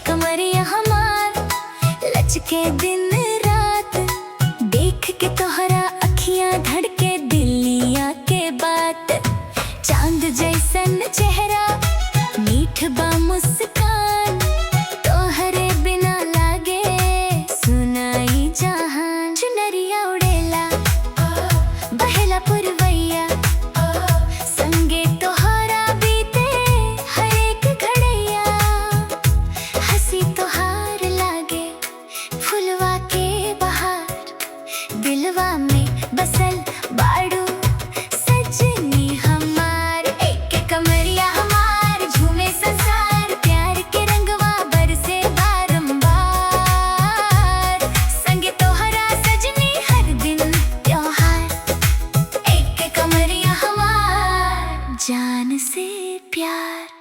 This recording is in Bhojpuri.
कमरिया हमार लचके दिन रात, देख के तोहरा अखियां धड़के दिलिया के बात। चांद जैसन चेहरा मीठ बा मुस्कान, तोहरे बिना लागे सुनाई जहान। चुनरिया उड़ेला बहेला पुरवैया, संगे तोहरा बीते हर एक घड़ैया। हंसी तोहार लागे फुलवा के बहार, दिलवा में बसल बाड़ू सजनी हमार। एक कमरिया हमार झूमे संसार, प्यार के रंगवा बरसे बारंबार। संगे तोहरा सजनी हर दिन त्योहार। एक कमरिया हमार जान से प्यार।